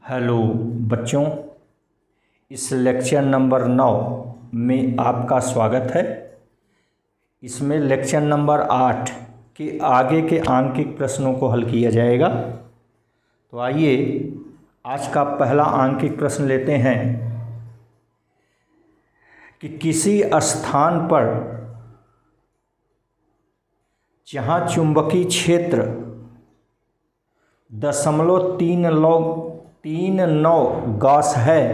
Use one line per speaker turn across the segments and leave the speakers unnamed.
Hello बच्चों, इस lecture number 9 में आपका स्वागत है। इसमें लेक्चर नंबर 8 के आगे के आंकिक प्रश्नों को हल किया जाएगा। तो आइए आज का पहला आंकिक प्रश्न लेते हैं कि किसी स्थान पर जहाँ चुंबकीय क्षेत्र 0.39 गॉस है,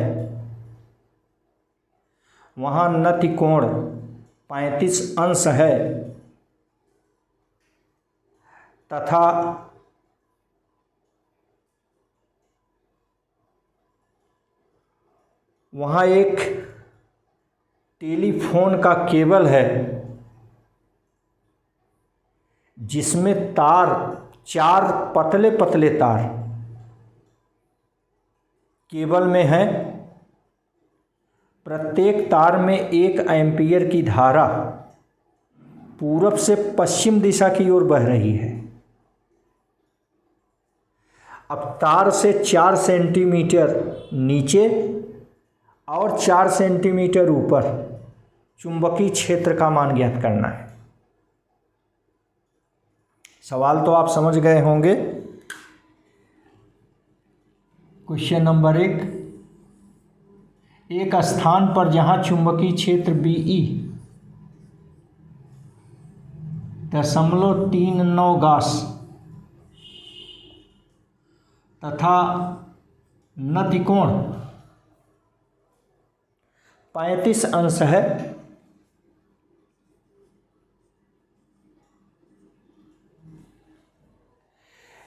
वहाँ नति कोण 35 अंश है तथा वहाँ एक टेलीफोन का केबल है जिसमें तार 4 पतले पतले तार केबल में है। प्रत्येक तार में 1 एम्पीयर की धारा पूरब से पश्चिम दिशा की ओर बह रही है। अब तार से 4 सेंटीमीटर नीचे और 4 सेंटीमीटर ऊपर चुंबकीय क्षेत्र का मान ज्ञात करना है। सवाल तो आप समझ गए होंगे। क्वेश्चन नंबर 1, एक स्थान पर जहां चुंबकीय क्षेत्र BE 0.39 गॉस तथा नति कोण 35 अंश है,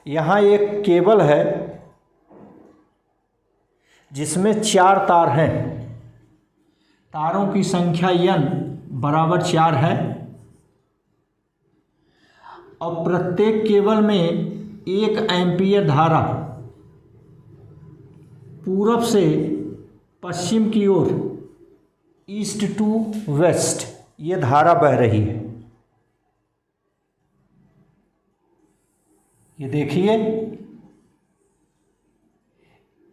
यहाँ एक केबल है जिसमें 4 तार हैं। तारों की संख्या N बराबर 4 है और प्रत्येक केबल में 1 एम्पीयर धारा पूरब से पश्चिम की ओर, ईस्ट टू वेस्ट, ये धारा बह रही है। ये देखिए,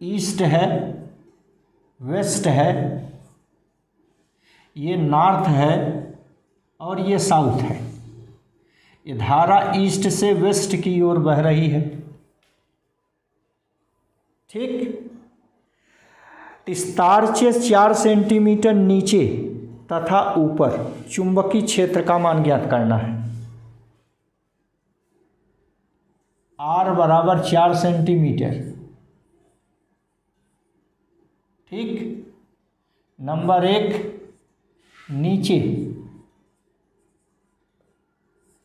ईस्ट है, वेस्ट है, ये नॉर्थ है और ये साउथ है। ये धारा ईस्ट से वेस्ट की ओर बह रही है। ठीक, इस तार से 4 सेंटीमीटर नीचे तथा ऊपर चुंबकीय क्षेत्र का मान ज्ञात करना है। R बराबर 4 सेंटीमीटर। ठीक, नंबर 1 नीचे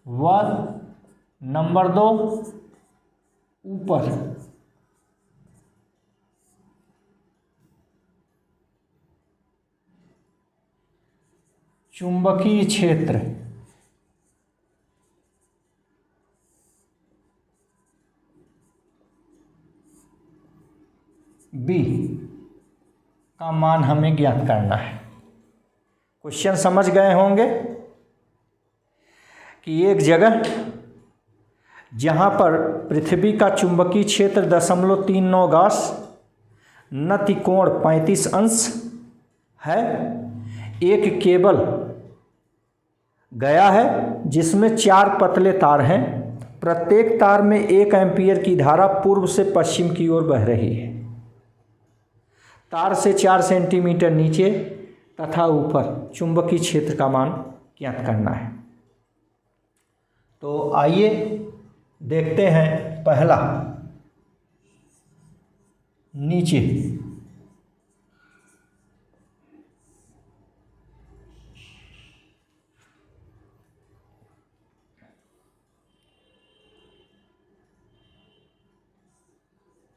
व नंबर 2 ऊपर। चुंबकीय क्षेत्र B का मान हमें ज्ञात करना है। क्वेश्चन समझ गए होंगे कि एक जगह जहां पर पृथ्वी का चुंबकीय क्षेत्र 0.39 गॉस नति कोण 35 अंश है, एक केबल गया है जिसमें 4 पतले तार हैं। प्रत्येक तार में 1 एम्पीयर की धारा पूर्व से पश्चिम की ओर बह रही है। तार से 4 सेंटीमीटर नीचे तथा ऊपर चुंबकीय क्षेत्र का मान ज्ञात करना है। तो आइए देखते हैं पहला, नीचे।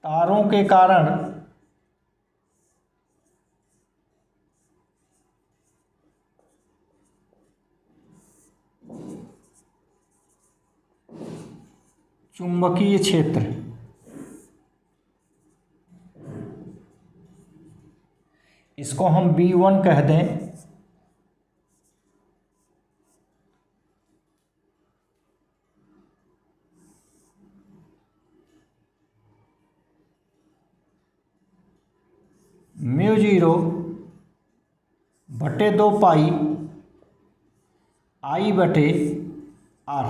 तारों के कारण चुंबकीय क्षेत्र इसको हम B1 कह दें। म्यू 0 बटे 2 पाई आई बटे आर।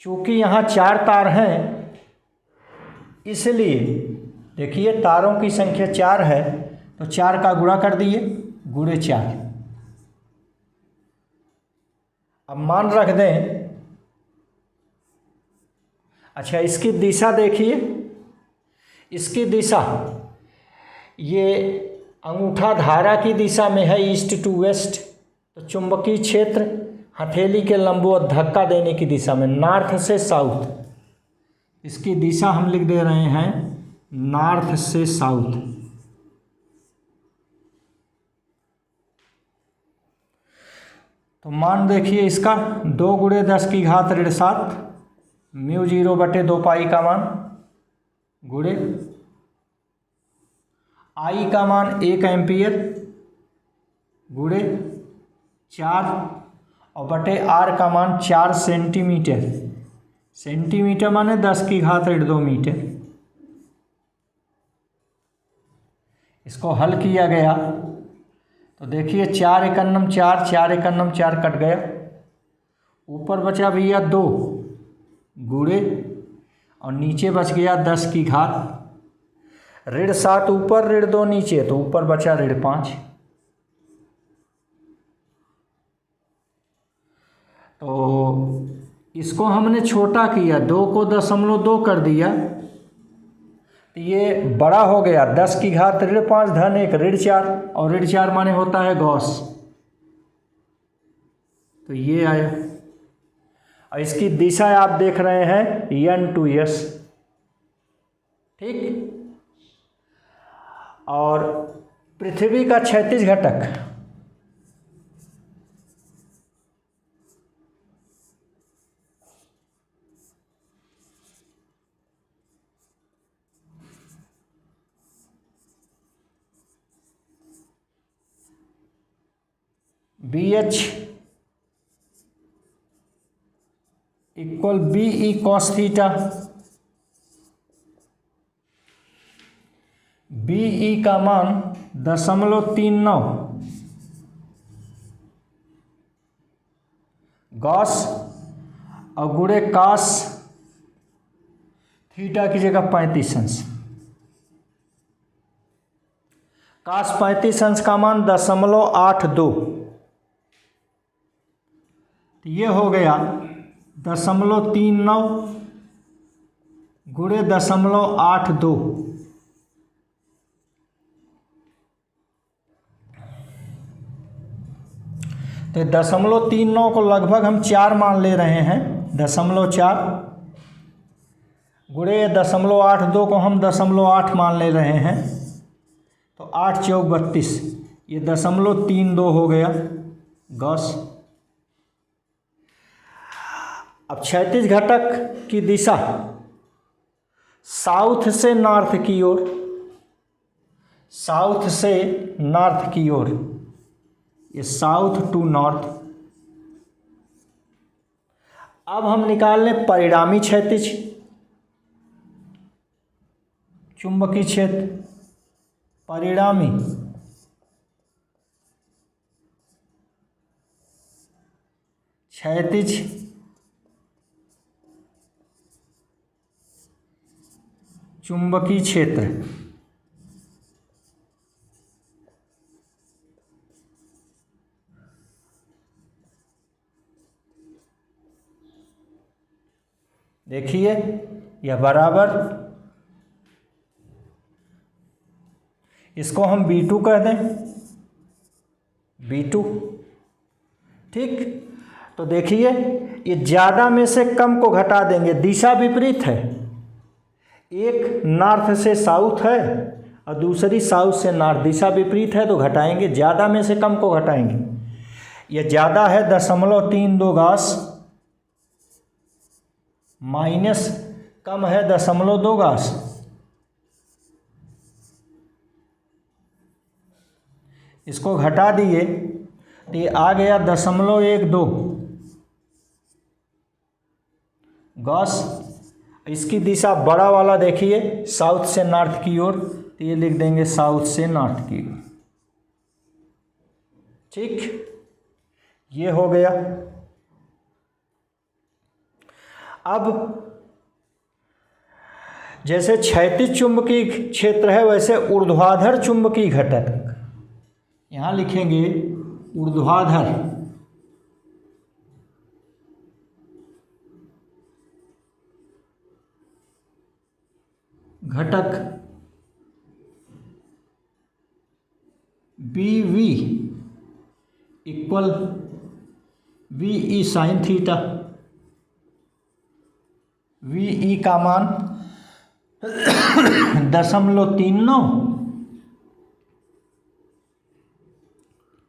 चूँकि यहाँ 4 तार हैं इसलिए देखिए तारों की संख्या 4 है तो 4 का गुणा कर दिए, गुणे 4। अब मान रख दें। अच्छा, इसकी दिशा देखिए, इसकी दिशा ये अंगूठा धारा की दिशा में है, ईस्ट टू वेस्ट। तो चुंबकीय क्षेत्र हथेली के लंबवत धक्का देने की दिशा में, नॉर्थ से साउथ। इसकी दिशा हम लिख दे रहे हैं नॉर्थ से साउथ। तो मान देखिए इसका 2 गुणे 10 की घात ऋण 7 म्यू 0 बटे 2 पाई का मान गुणे आई का मान 1 एम्पियर गुणे 4 और बटे आर का मान 4 सेंटीमीटर। सेंटीमीटर माने 10 की घात ऋण 2 मीटर। इसको हल किया गया तो देखिए 4 एकन्नम 4, 4 एकन्नम 4 कट गया, ऊपर बचा भैया 2 गुणे और नीचे बच गया 10 की घात ऋण 7 ऊपर ऋण 2 नीचे, तो ऊपर बचा ऋण 5। तो इसको हमने छोटा किया, 2 को 0.2 कर दिया, तो ये बड़ा हो गया 10 की घात ऋण 5 धन 1 ऋण 4, और ऋण 4 माने होता है गॉस। तो ये आया। और इसकी दिशा आप देख रहे हैं N to S, ठीक। और पृथ्वी का क्षैतिज घटक BH equal BE cos theta. BE का मान 0.39 गॉस और गुणे कास थीटा की जगह 35 अंश। कास 35 अंश का मान 0.82, ये हो गया 0.39 गुणे 0.82। तो 0.39 को लगभग हम 4 मान ले रहे हैं, 0.4 गुणे 0.82 को हम 0.8 मान ले रहे हैं, तो 8 चौक 32, ये 0.32 हो गया गॉस। अब क्षैतिज घटक की दिशा साउथ से नॉर्थ की ओर, साउथ से नॉर्थ की ओर, ये साउथ टू नॉर्थ। अब हम निकाल लें परिणामी क्षैतिज चुंबकीय क्षेत्र। परिणामी क्षैतिज चुंबकीय क्षेत्र देखिए यह बराबर, इसको हम B2 कह दें, B2, ठीक। तो देखिए ये ज़्यादा में से कम को घटा देंगे, दिशा विपरीत है, एक नॉर्थ से साउथ है और दूसरी साउथ से नॉर्थ, दिशा विपरीत है तो घटाएंगे, ज़्यादा में से कम को घटाएंगे। यह ज़्यादा है 0.32 गॉस, माइनस कम है 0.2 गॉस। इसको घटा दिए तो ये आ गया 0.12 गॉस। इसकी दिशा बड़ा वाला देखिए साउथ से नॉर्थ की ओर, तो ये लिख देंगे साउथ से नॉर्थ की ओर। ठीक, ये हो गया। अब जैसे क्षैतिज चुंबकीय क्षेत्र है वैसे ऊर्ध्वाधर चुंबकीय घटक, यहां लिखेंगे ऊर्ध्वाधर घटक BV equal VE sine theta. VE का मान 0.39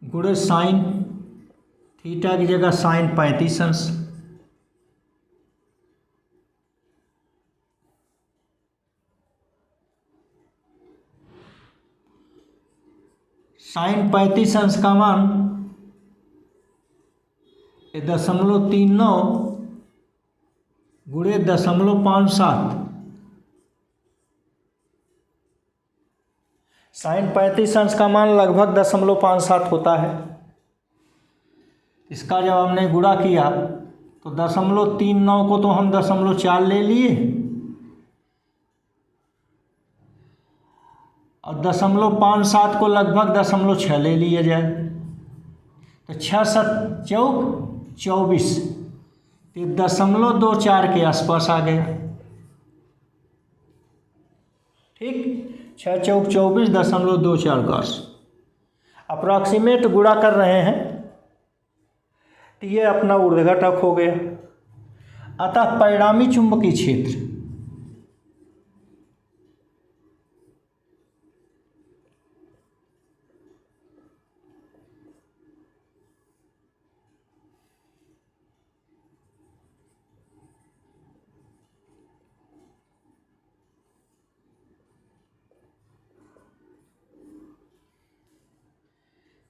गुणे साइन थीटा की जगह साइन 35 अंश। साइन 35 अंश का मान 0.39 गुणे 0.57। साइन 35 अंश का मान लगभग 0.57 होता है। इसका जब हमने गुणा किया तो 0.39 को तो हम 0.4 ले लिए और 0.57 को लगभग 0.6 ले लिया जाए, तो 6 7 24, 0.24 के आसपास आ गया। ठीक, 6 चौक 24, 0.24 अप्रॉक्सीमेट गुणा कर रहे हैं, तो ये अपना ऊर्ध्वघटक हो गया। अतः परिणामी चुंबकीय क्षेत्र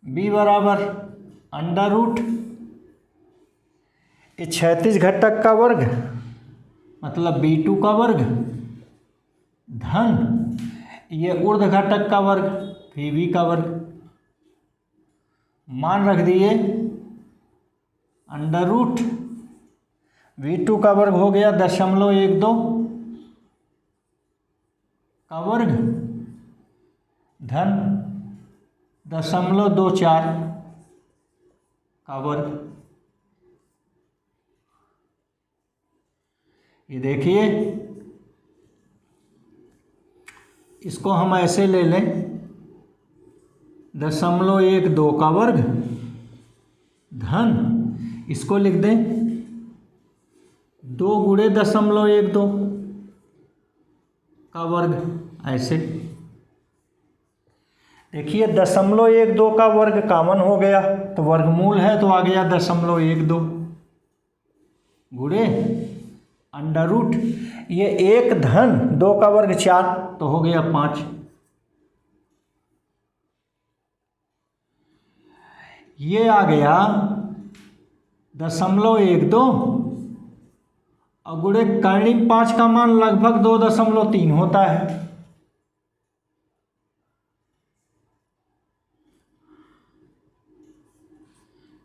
B बराबर अंडर रूट ये क्षैतिज घटक का वर्ग मतलब B2 का वर्ग धन ये ऊर्ध्व घटक का वर्ग VB का वर्ग। मान रख दिए अंडर रूट V2 का वर्ग हो गया 0.12 का वर्ग धन 0.24 का वर्ग। ये देखिए इसको हम ऐसे ले लें 0.12 का वर्ग धन इसको लिख दें 2 गुणे 0.12 का वर्ग। ऐसे देखिए 0.12 का वर्ग कॉमन हो गया तो वर्गमूल है तो आ गया 0.12 गुणे अंडर रूट ये 1 धन 2 का वर्ग 4 तो हो गया 5। ये आ गया 0.12 और गुणे कर्णिक 5 का मान लगभग 2.3 होता है।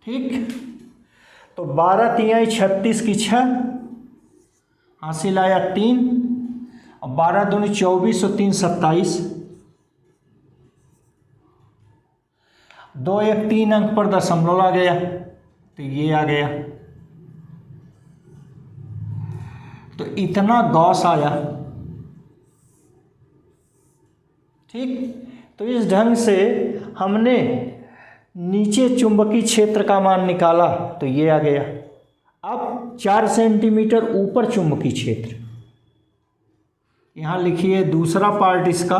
ठीक, तो 12 तिहाई 36 की 6 हासिल आया 3 और 12 दूनी 24 और 3 27 2 1 3 अंक पर दशमलव आ गया तो ये आ गया। तो इतना गॉस आया। ठीक, तो इस ढंग से हमने नीचे चुंबकीय क्षेत्र का मान निकाला तो ये आ गया। अब 4 सेंटीमीटर ऊपर चुंबकीय क्षेत्र, यहाँ लिखिए दूसरा पार्ट इसका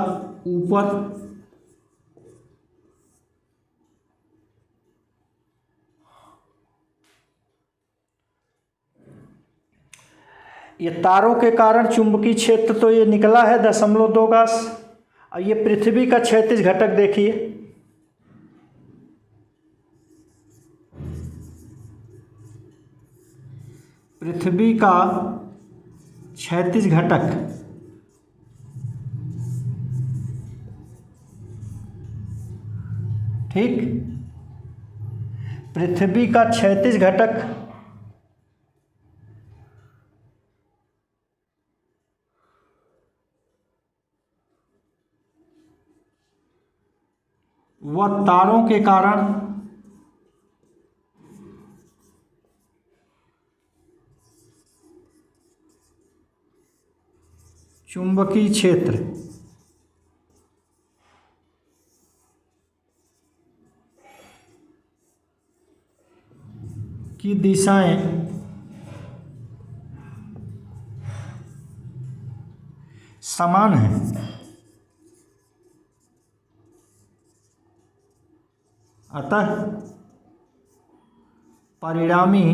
ऊपर, ये तारों के कारण चुंबकीय क्षेत्र तो ये निकला है 0.2 का। और ये पृथ्वी का क्षैतिज घटक देखिए, पृथ्वी का क्षैतिज घटक ठीक, पृथ्वी का क्षैतिज घटक व तारों के कारण चुंबकीय क्षेत्र की दिशाएं समान हैं। अतः परिणामी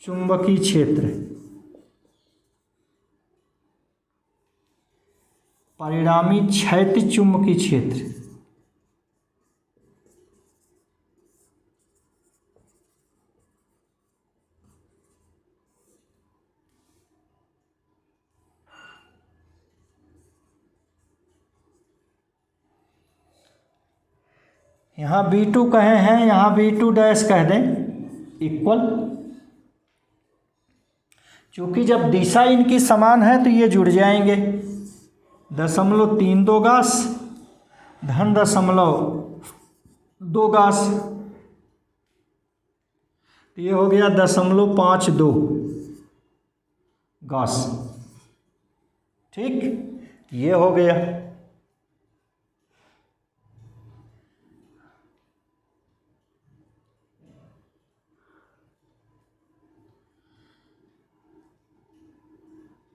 चुंबकीय क्षेत्र, परिणामी क्षैतिज चुंबकीय क्षेत्र यहाँ V2 कहे हैं, यहाँ V2 डैश कह दें इक्वल, क्योंकि जब दिशा इनकी समान है तो ये जुड़ जाएंगे। 0.32 गास धन 0.2 गास, तो ये हो गया 0.52 गास। ठीक, ये हो गया।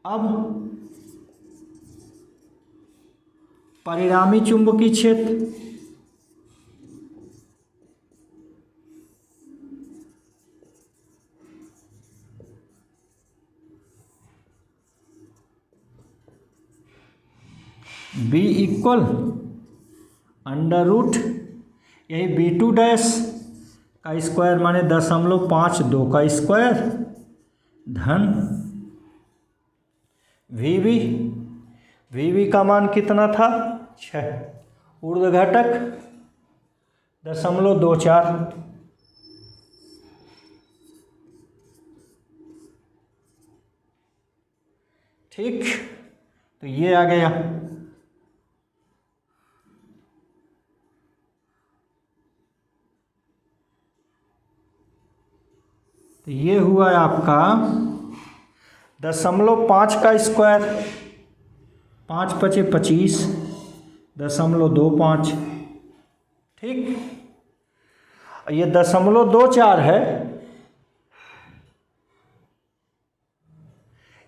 अब परिणामी चुंबकीय क्षेत्र B इक्वल अंडर रूट यही V2 डैश का स्क्वायर माने 0.52 का स्क्वायर धन VV का मान कितना था 6, ऊर्ध्व घटक 0.24, ठीक, तो ये आ गया। तो ये हुआ आपका 0.5 का स्क्वायर, 5 × 25 0.25, ठीक, ये 0.24 है,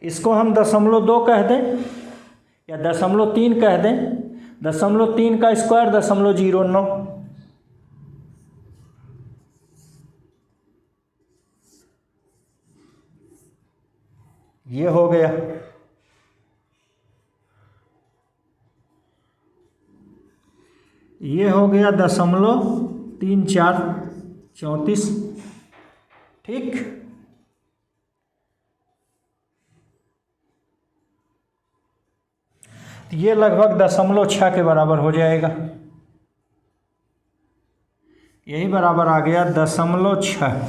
इसको हम 0.2 कह दें या 0.3 कह दें। 0.3 का स्क्वायर 0.09, ये हो गया। ये हो गया 0.3434, ठीक, ये लगभग 0.6 के बराबर हो जाएगा। यही बराबर आ गया 0.6,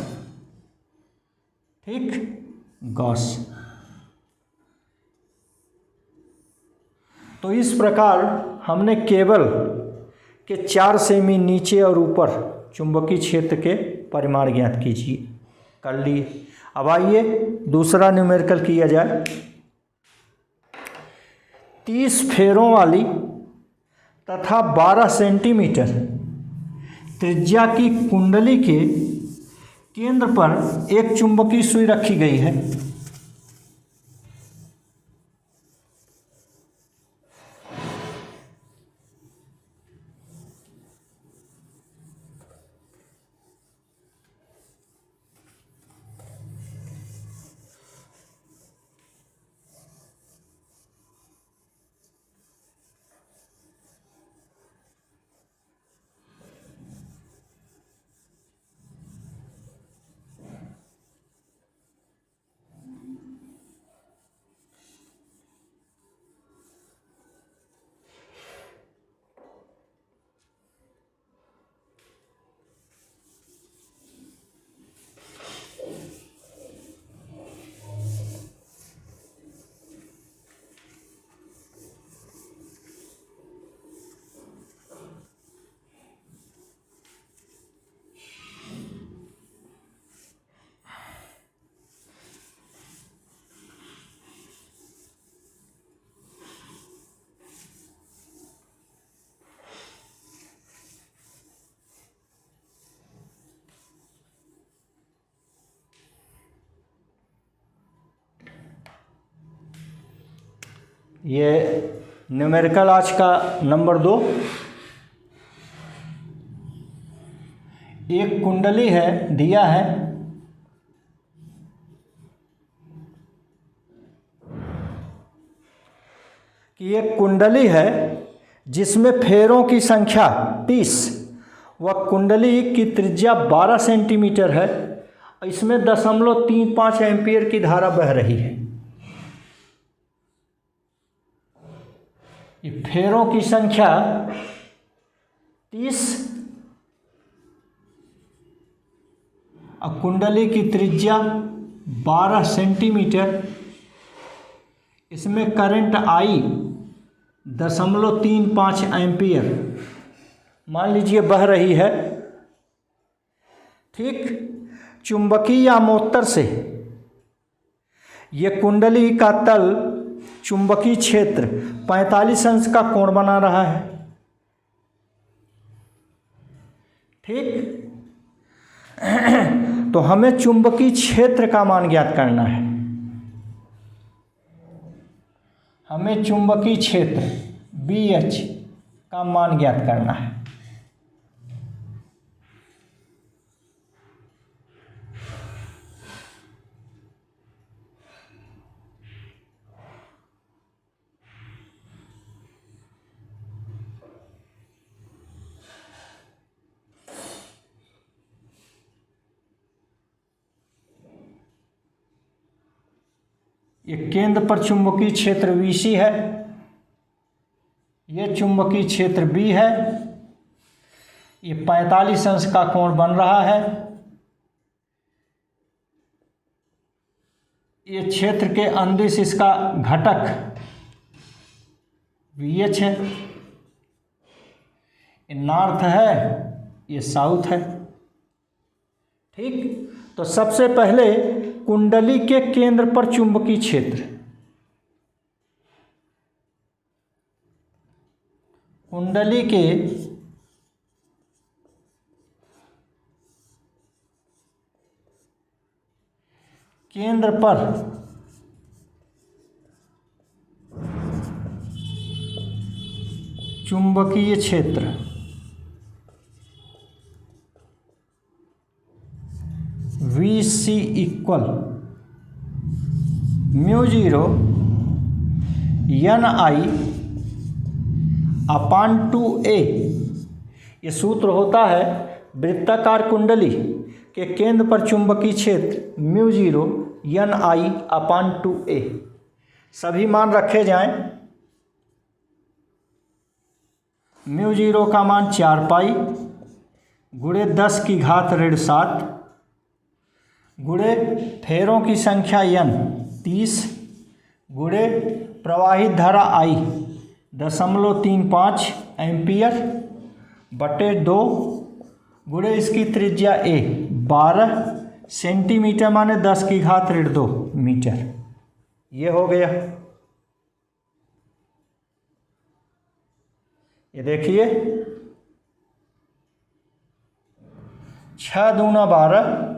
ठीक, गॉस। तो इस प्रकार हमने केबल के 4 सेमी नीचे और ऊपर चुंबकीय क्षेत्र के परिमाण ज्ञात कीजिए कर लिए। अब आइए दूसरा न्यूमेरिकल किया जाए। 30 फेरों वाली तथा 12 सेंटीमीटर त्रिज्या की कुंडली के केंद्र पर एक चुंबकीय सुई रखी गई है। ये न्यूमेरिकल आज का नंबर 2। एक कुंडली है, दिया है कि एक कुंडली है जिसमें फेरों की संख्या 30, वह कुंडली की त्रिज्या 12 सेंटीमीटर है, इसमें 0.35 एम्पीयर की धारा बह रही है। ये फेरों की संख्या 30 और कुंडली की त्रिज्या 12 सेंटीमीटर, इसमें करंट आई 0.35 एम्पीयर मान लीजिए बह रही है। ठीक, चुंबकीय आमोत्तर से ये कुंडली का तल चुंबकीय क्षेत्र 45 अंश का कोण बना रहा है। ठीक, तो हमें चुंबकीय क्षेत्र का मान ज्ञात करना है। हमें चुंबकीय क्षेत्र BH का मान ज्ञात करना है। ये केंद्र पर चुंबकीय क्षेत्र VC है, ये चुंबकीय क्षेत्र B है, ये 45 अंश का कोण बन रहा है। ये क्षेत्र के अंदिश इसका घटक VH है, ये नॉर्थ है, ये साउथ है। ठीक, तो सबसे पहले कुंडली के केंद्र पर चुंबकीय क्षेत्र, कुंडली के केंद्र पर चुंबकीय क्षेत्र VC इक्वल μ0 NI अपान 2A। ये सूत्र होता है वृत्ताकार कुंडली के केंद्र पर चुंबकीय क्षेत्र μ0 NI अपान 2A। सभी मान रखे जाएं। μ0 का मान 4 पाई गुणे 10 की घात ऋण 7 गुणे फेरों की संख्या n 30 गुणे प्रवाहित धारा I 0.35 एम्पियर बटे 2 गुणे इसकी त्रिज्या A 12 सेंटीमीटर माने 10 की घात ऋण 2 मीटर। ये हो गया। ये देखिए 6 दूना 12,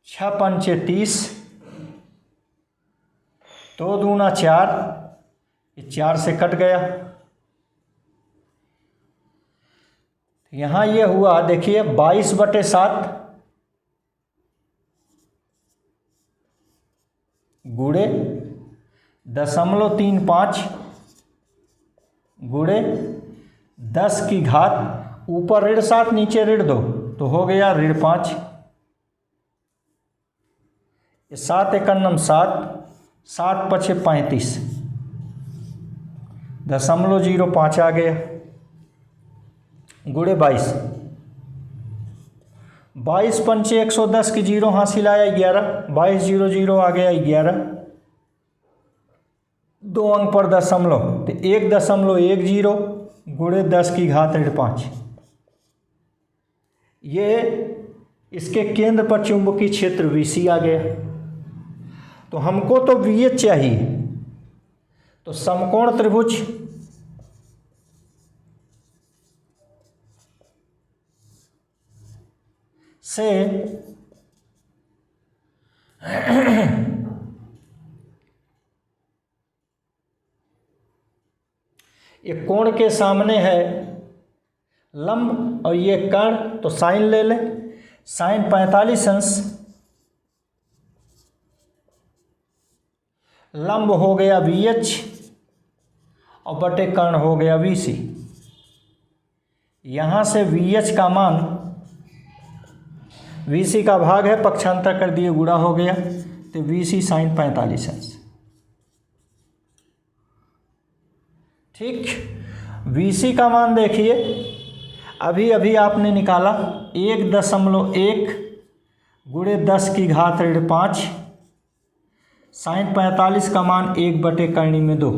6 पंचे 30, 2 दूना 4, ये 4 से कट गया। यहाँ ये हुआ देखिए 22/7 गुणे 0.35 गुणे 10 की घात ऊपर ऋण 7 नीचे ऋण 2 तो हो गया ऋण 5। ये 7 एकम 7, 7 पछे 35, 0.05 आ गया गुणे 22, 22 पंचे 110 की 0 हासिल आया 11, 22 0 0 आ गया 11, 2 अंक पर दशमलव तो 1.10 गुणे 10 की घात ऋण 5। ये इसके केंद्र पर चुंबकीय क्षेत्र VC आ गया। तो हमको तो VH चाहिए, तो समकोण त्रिभुज से ये कोण के सामने है लंब और ये कर्ण, तो साइन ले लें। साइन 45 अंश लंब हो गया VH और बटे कर्ण हो गया VC। यहाँ से VH का मान VC का भाग है, पक्षांतर कर दिए, गुणा हो गया, तो VC साइन 45 अंश। ठीक, VC का मान देखिए, अभी अभी आपने निकाला 1.1 गुणे 10 की घात ऋण 5, साइन 45 का मान 1 बटे करनी में 2।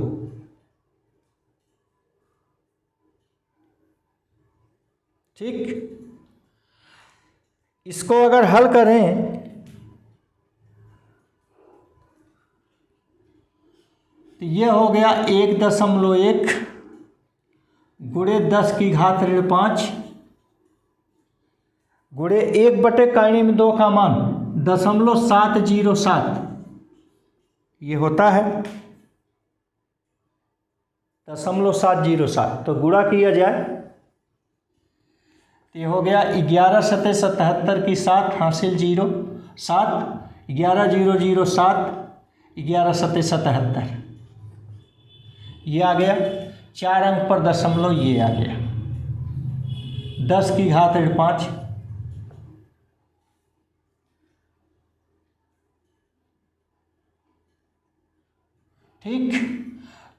ठीक, इसको अगर हल करें तो ये हो गया 1.1 गुणे 10 की घात ऋण 5 गुणे 1 बटे करनी में 2 का मान 0.707, ये होता है 0.707। तो गुणा किया जाए तो ये हो गया 11 सतह 77 की 7 हासिल 0 7 11 0 0 7 11 सतह 77, ये आ गया 4 अंक पर दशमलव, ये आ गया 10 की घात ऋण 5। ठीक,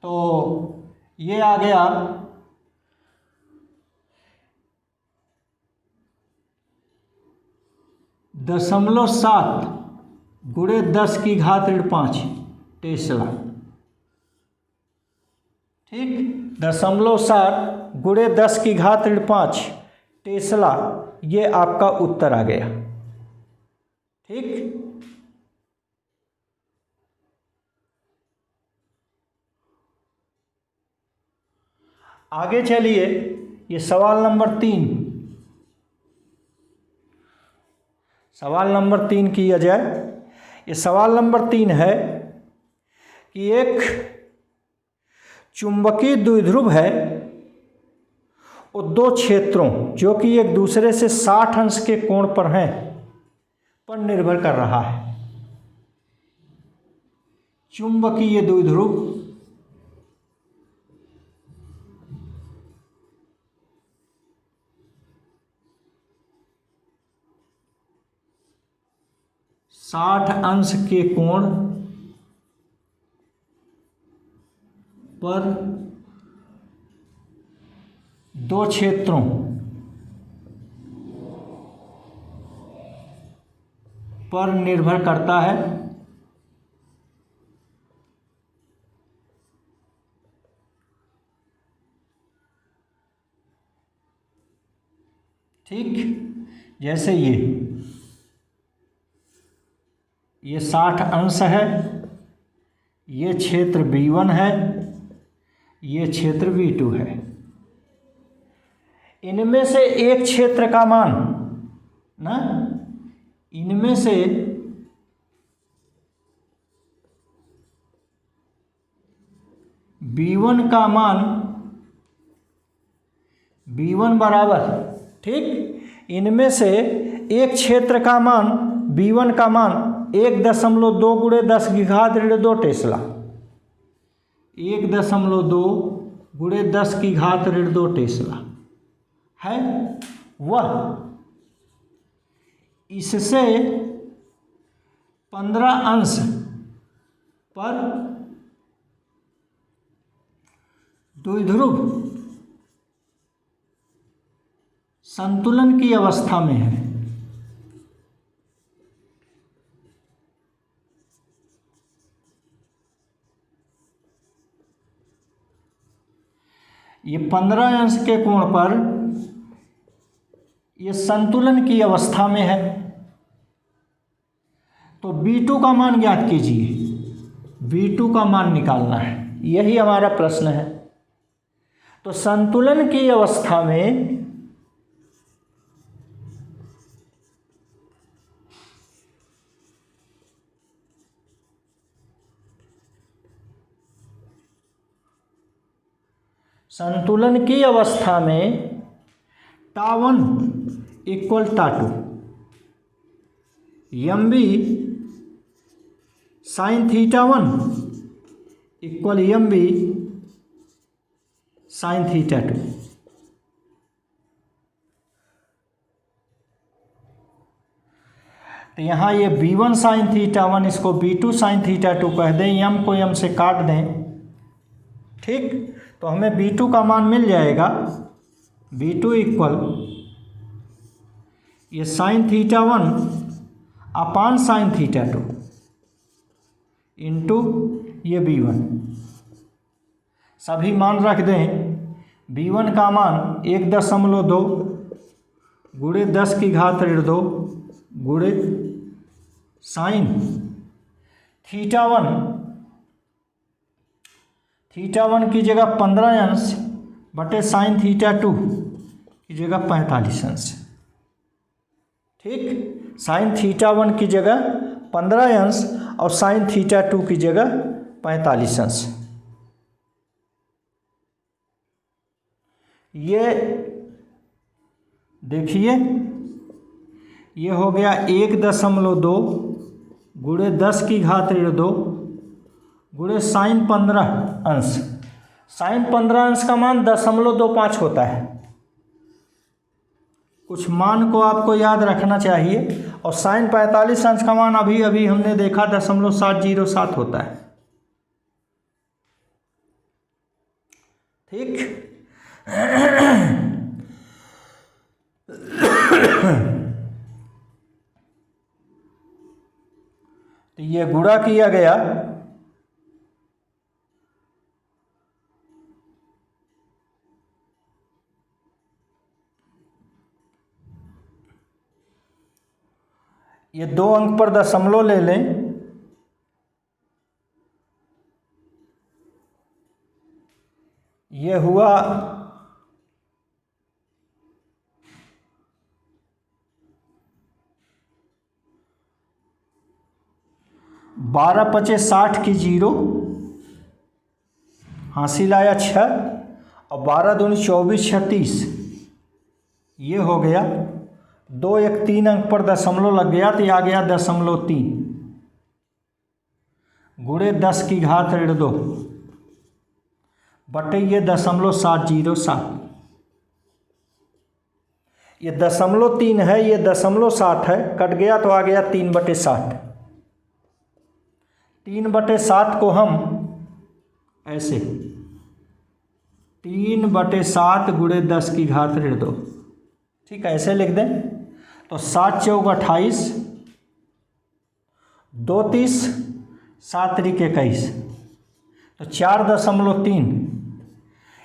तो ये आ गया 0.7 गुणे 10 की घात ऋण 5 टेस्ला। ठीक, 0.7 गुणे 10 की घात ऋण 5 टेस्ला, ये आपका उत्तर आ गया। ठीक, आगे चलिए, ये सवाल नंबर 3, सवाल नंबर 3 किया जाए। ये सवाल नंबर 3 है कि एक चुंबकीय द्विध्रुव है और 2 क्षेत्रों जो कि एक दूसरे से 60 अंश के कोण पर हैं पर निर्भर कर रहा है। चुंबकीय द्विध्रुव साठ अंश के कोण पर 2 क्षेत्रों पर निर्भर करता है। ठीक, जैसे ये 60 अंश है, ये क्षेत्र V1 है, ये क्षेत्र V2 है। इनमें से एक क्षेत्र का मान ना, इनमें से V1 का मान V1 बराबर, ठीक, इनमें से एक क्षेत्र का मान V1 का मान 1.2 गुणे 10 की घात ऋण 2 टेस्ला, 1.2 गुणे 10 की घात ऋण 2 टेस्ला है। वह इससे 15 अंश पर द्विध्रुव संतुलन की अवस्था में है। ये 15 अंश के कोण पर ये संतुलन की अवस्था में है। तो V2 का मान ज्ञात कीजिए, V2 का मान निकालना है, यही हमारा प्रश्न है। तो संतुलन की अवस्था में संतुलन की अवस्था में T one equal T two m b sine theta 1 equal m b sine theta 2। तो यहाँ ये b1 साइन थीटा 1 इसको b2 साइन थीटा 2 कह दें, m को m से काट दें, ठीक। तो हमें b2 का मान मिल जाएगा, b2 इक्वल ये साइन थीटा 1 अपान साइन थीटा 2 इंटू ये b1। सभी मान रख दें। b1 का मान 1.2 गुणे 10 की घात ऋण 2 गुणे साइन थीटा 1 की जगह 15 अंश बटे साइन थीटा 2 की जगह 45 अंश, ठीक। साइन थीटा 1 की जगह 15 अंश और साइन थीटा 2 की जगह 45 अंश। ये देखिए, ये हो गया 1.2 गुणे 10 की घात ऋण 2 गुणे साइन 15 अंश। साइन 15 अंश का मान 0.25 होता है। कुछ मान को आपको याद रखना चाहिए। और साइन 45 अंश का मान अभी अभी हमने देखा 0.707 होता है, ठीक। तो ये गुणा किया गया, ये 2 अंक पर दशमलव ले लें, ये हुआ 12×5 = 60 की 0 हासिल आया 6 और 12×2 = 24 36। ये हो गया 2 1 3 अंक पर दशमलव लग गया तो ये आ गया 0.3 गुणे 10 की घात ऋण 2 बटे ये 0.707। ये 0.3 है, ये 0.7 है, कट गया तो आ गया 3/7। 3/7 को हम ऐसे 3/7 गुणे 10 की घात ऋण 2, ठीक है, ऐसे लिख दें। तो 7 चौक 28, 2 30, 7 त्रिक 21, तो 4.3।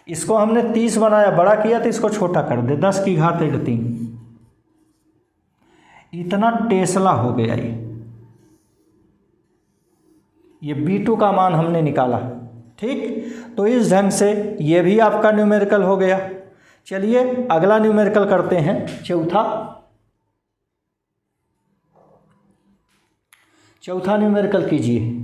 इसको हमने 30 बनाया, बड़ा किया तो इसको छोटा कर दे, 10 की घात ऋण 3। इतना टेस्ला हो गया ये b2 का मान हमने निकाला, ठीक। तो इस ढंग से ये भी आपका न्यूमेरिकल हो गया। चलिए अगला न्यूमेरिकल करते हैं, चौथा न्यूमेरिकल कीजिए।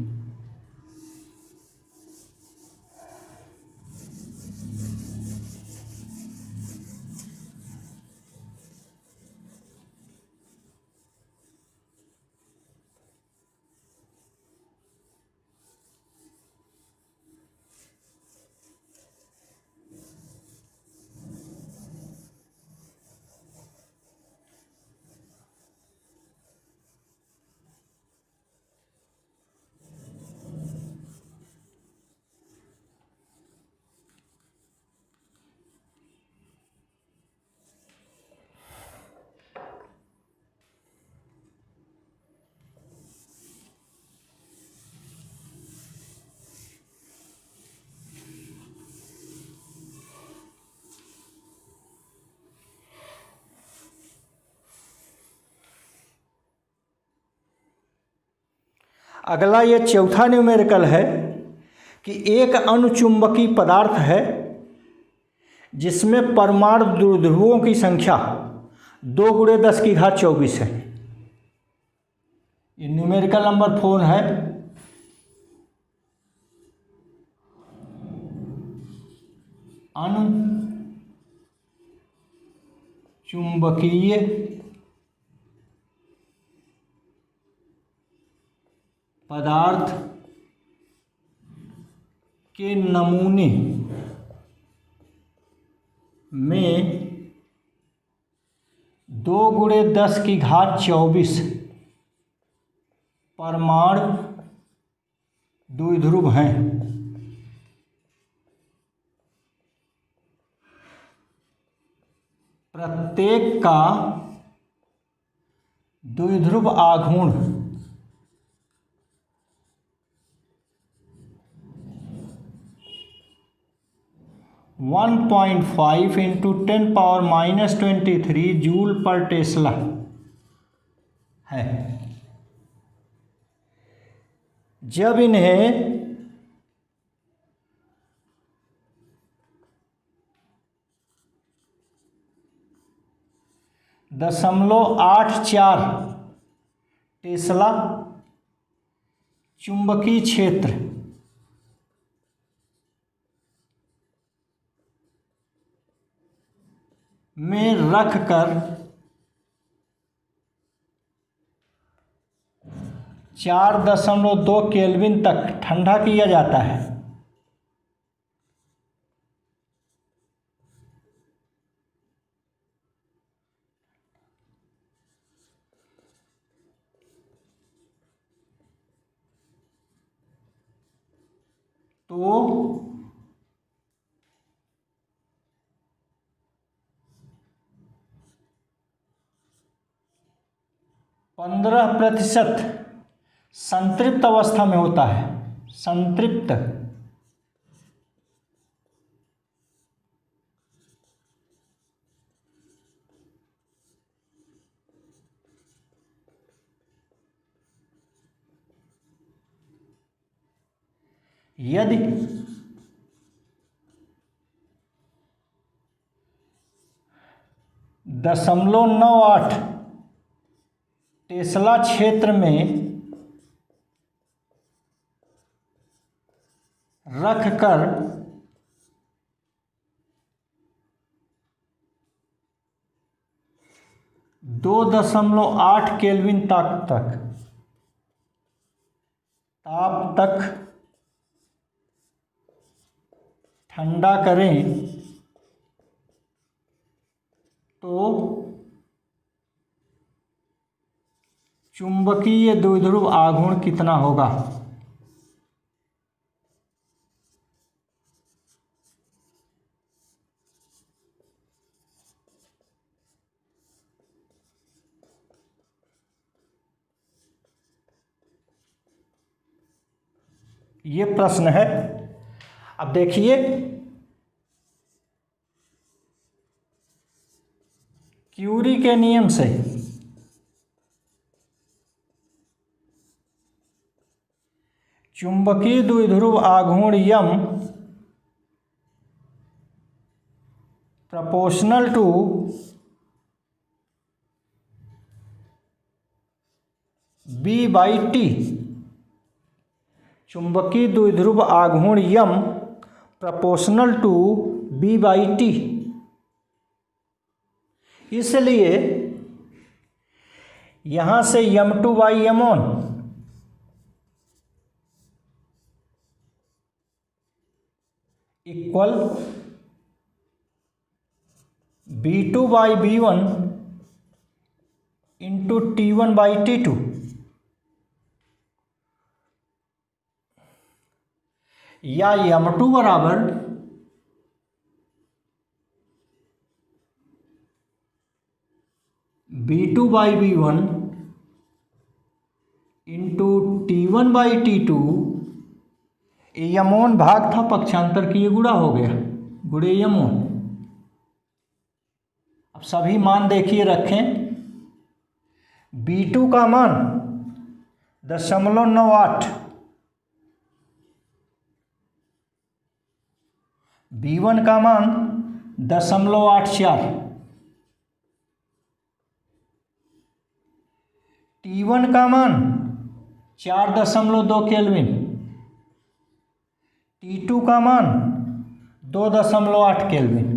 अगला ये चौथा न्यूमेरिकल है कि एक अनुचुंबकीय पदार्थ है जिसमें परमाणु द्विध्रुवों की संख्या 2 गुणे 10 की घात 24 है। ये न्यूमेरिकल नंबर 4 है। अनुचुंबकीय पदार्थ के नमूने में 2×10⁻24 परमाणु द्विध्रुव हैं। प्रत्येक का द्विध्रुव आघूर्ण 1.5 × 10⁻23 जूल पर टेस्ला है। जब इन्हें .84 टेस्ला चुंबकीय क्षेत्र में रखकर 4.2 केल्विन तक ठंडा किया जाता है। तो 15% संतृप्त अवस्था में होता है। संतृप्त यदि .98 टेस्ला क्षेत्र में रखकर 2.8 केल्विन ताप तक ठंडा करें तो चुंबकीय द्विध्रुव आघूर्ण कितना होगा? ये प्रश्न है। अब देखिए, क्यूरी के नियम से चुंबकीय द्विध्रुव आघूर्ण यम प्रोपोर्शनल टू B/T। चुंबकीय द्विध्रुव आघूर्ण यम प्रोपोर्शनल टू B/T। इसलिए यहां से M2/M1 equal B2/B1 into T1/T2। या M2 बराबर B2/B1 इंटू T1/T2। यमोन भाग था पक्षांतर की, ये गुणा हो गया, गुणे यमोन। अब सभी मान देखिए रखें। B2 का मान 0.98, B1 का मान 0.84, T1 का मान 4.2 केल्विन, T2 का मान 2.8 केल्विन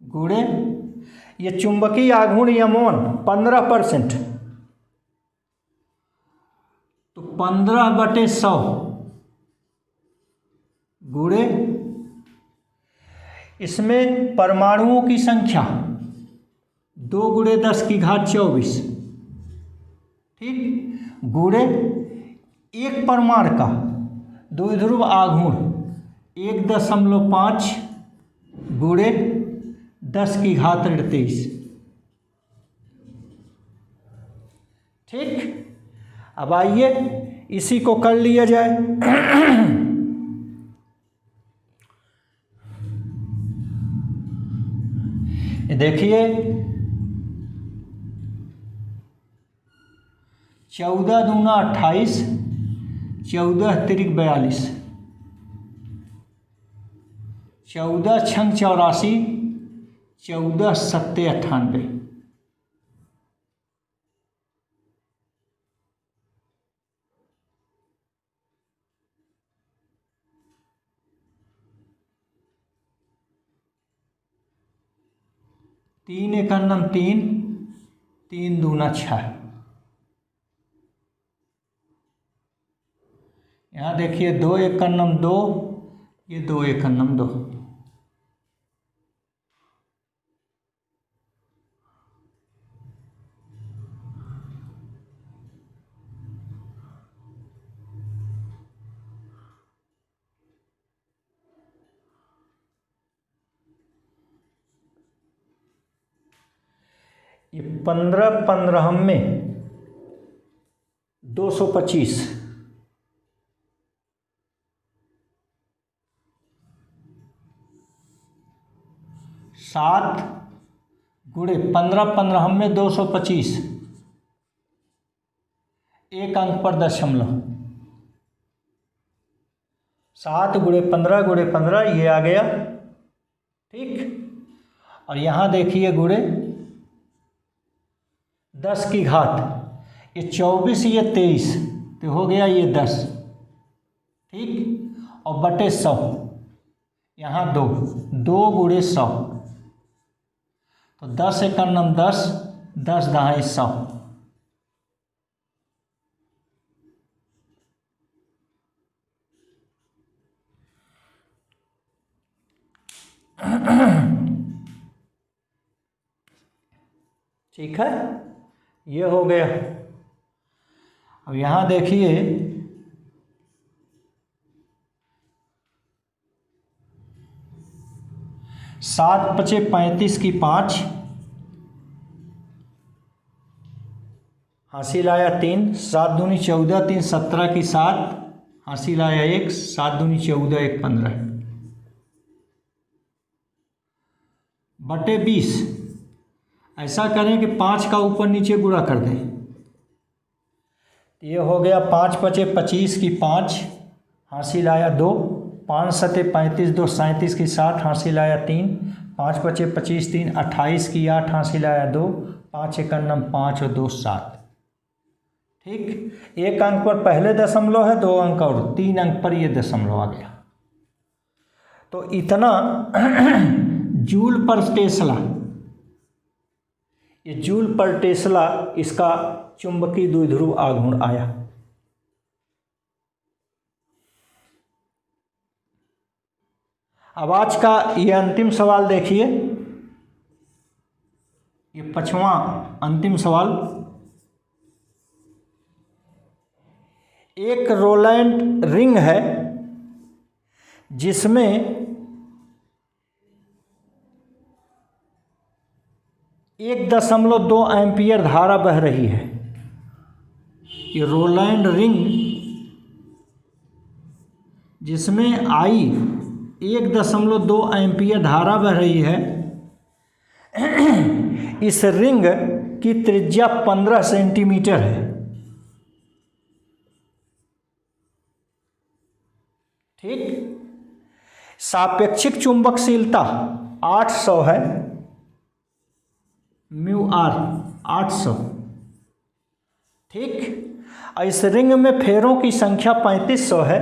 गुणे ये चुंबकीय आघूर्ण यमोन 15%, तो 15/100 गुणे इसमें परमाणुओं की संख्या 2 × 10⁻²4, ठीक, गुणे एक परमाणु का द्विध्रुव आघूर्ण 1.5 गुणे 10⁻23, ठीक। अब आइए इसी को कर लिया जाए। देखिए 14 दूना 28, 14 तिरिक 42, 14 छंग 84, 14 सत्ते 98, तीन एकन्नम 3, 3 दूना 6। यहाँ देखिए 2 एकन्नम 2, ये 2 एकन्नम 2। ये 15 में 225, 7 गुणे 15 में 225, एक अंक पर दशमलव, 7 गुणे 15 ये आ गया, ठीक। और यहाँ देखिए गुणे 10 की घात, ये 24, ये 23, तो हो गया ये 10, ठीक, और बटे 100, यहाँ 2 गुणे 100, तो 10 एकन्नम 10, 10 दहाई 100। ठीक है, ये हो गया। अब यहाँ देखिए 7 × 5 = 35 की 5, हासिल आया 3, 7 दूनी 14, 3 17 की 7, हासिल आया 1, 7 दूनी 14, 1 15, बटे 20। ऐसा करें कि 5 का ऊपर नीचे गुणा कर दें, ये हो गया 5 × 5 = 25 की 5, हासिल आया 2, 5 × 7 = 35, 2 37 की 7, हासिल आया 3, 5 × 5 = 25, 3 28 की 8, हासिल आया 2, 5 एकन्नम 5 और 2 7, ठीक। एक अंक पर पहले दशमलव है, 2 अंक और 3 अंक पर ये दशमलव आ गया, तो इतना जूल पर टेस्ला, ये जूल पर टेस्ला इसका चुंबकीय द्विध्रुव आघूर्ण आया। अब आज का ये अंतिम सवाल देखिए, ये 5वां अंतिम सवाल। एक रोलैंड रिंग है जिसमें 1.2 एम्पियर धारा बह रही है। ये रोलैंड रिंग जिसमें आई 1.2 एम्पियर धारा बह रही है, इस रिंग की त्रिज्या 15 सेंटीमीटर है, ठीक। सापेक्षिक चुंबकशीलता 800 है, μr 800, ठीक। इस रिंग में फेरों की संख्या 3500 है,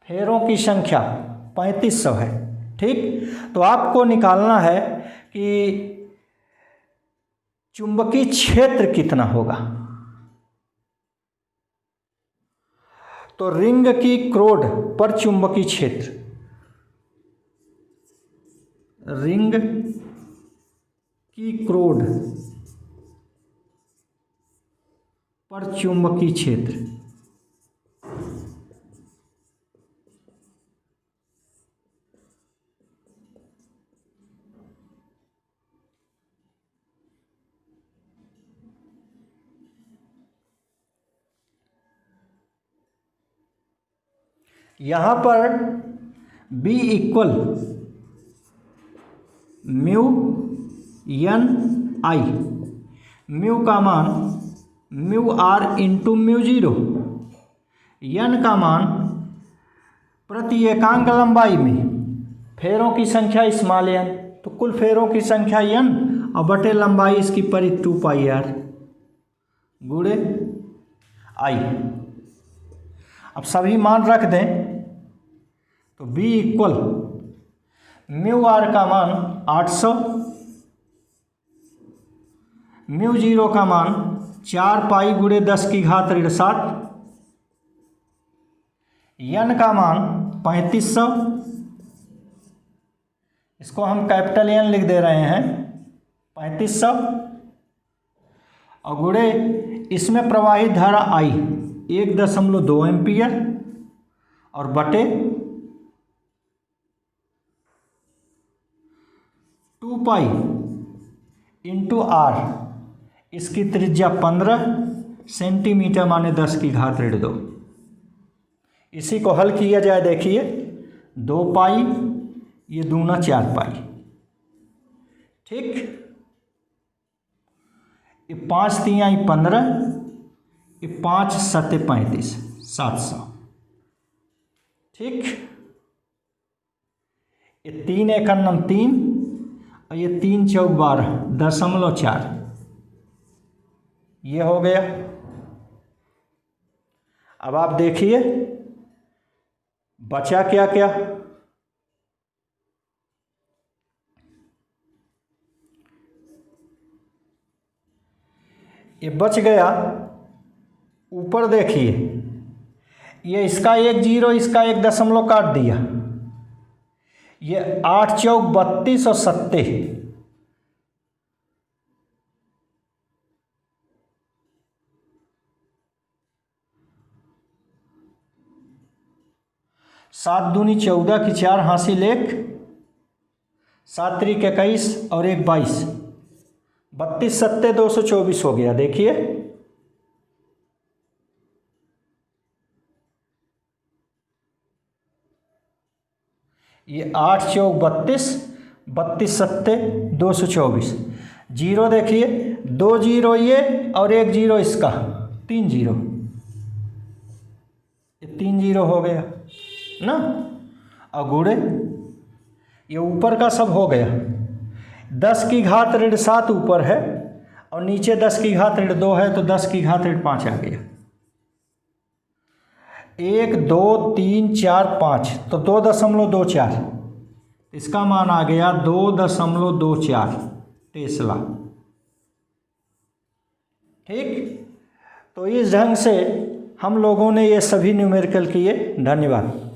फेरों की संख्या 3500 है। ठीक, तो आपको निकालना है कि चुंबकीय क्षेत्र कितना होगा। तो रिंग की क्रोड पर चुंबकीय क्षेत्र, रिंग की क्रोड पर चुंबकीय क्षेत्र, यहां पर B equal mu n I, mu का मान mu r into mu zero, n का मान प्रति एकांक लंबाई में फेरों की संख्या स्मॉल एन, तो कुल फेरों की संख्या एन और बटे लंबाई इसकी परिधि 2 पाई आर गुणे आई। अब सभी मान रख दें तो B इक्वल म्यू आर का मान 800, म्यू जीरो का मान 4 पाई गुणे 10 की घात ऋण 7, एन का मान 3500, इसको हम कैपिटल एन लिख दे रहे हैं 3500, और गुणे इसमें प्रवाहित धारा आई 1.2 एम्पियर और बटे 2 पाई इंटू आर, इसकी त्रिज्या 15 सेंटीमीटर माने 10 की घात ऋण 2। इसी को हल किया जाए, देखिए 2 पाई, ये दूना 4 पाई। ठीक, ये 5 तिहाई 15, ये 5 सत्ते 35, 700। ठीक, ये 3 एकन्नम 3 और ये 3 चौक 12.4, ये हो गया। अब आप देखिए बचा क्या क्या। ये बच गया, ऊपर देखिए ये इसका 1 जीरो, इसका 1 दशमलव काट दिया, ये 8 चौक 32 और 7 7 दूनी 14 की 4 हासिल 1, 7 त्रिक 21 और 1 22, 32 7 224 हो गया। देखिए ये 8 चौक 32, 32 7 224, जीरो देखिए 2 जीरो ये और 1 जीरो इसका, 3 जीरो, ये 3 जीरो हो गया ना। और गुणे ये ऊपर का सब हो गया, 10 की घात ऋण 7 ऊपर है और नीचे 10 की घात ऋण 2 है, तो 10 की घात ऋण 5 आ गया। 1 2 3 4 5, तो 2.24, इसका मान आ गया 2.24 टेस्ला। ठीक, तो इस ढंग से हम लोगों ने ये सभी न्यूमेरिकल किए। धन्यवाद।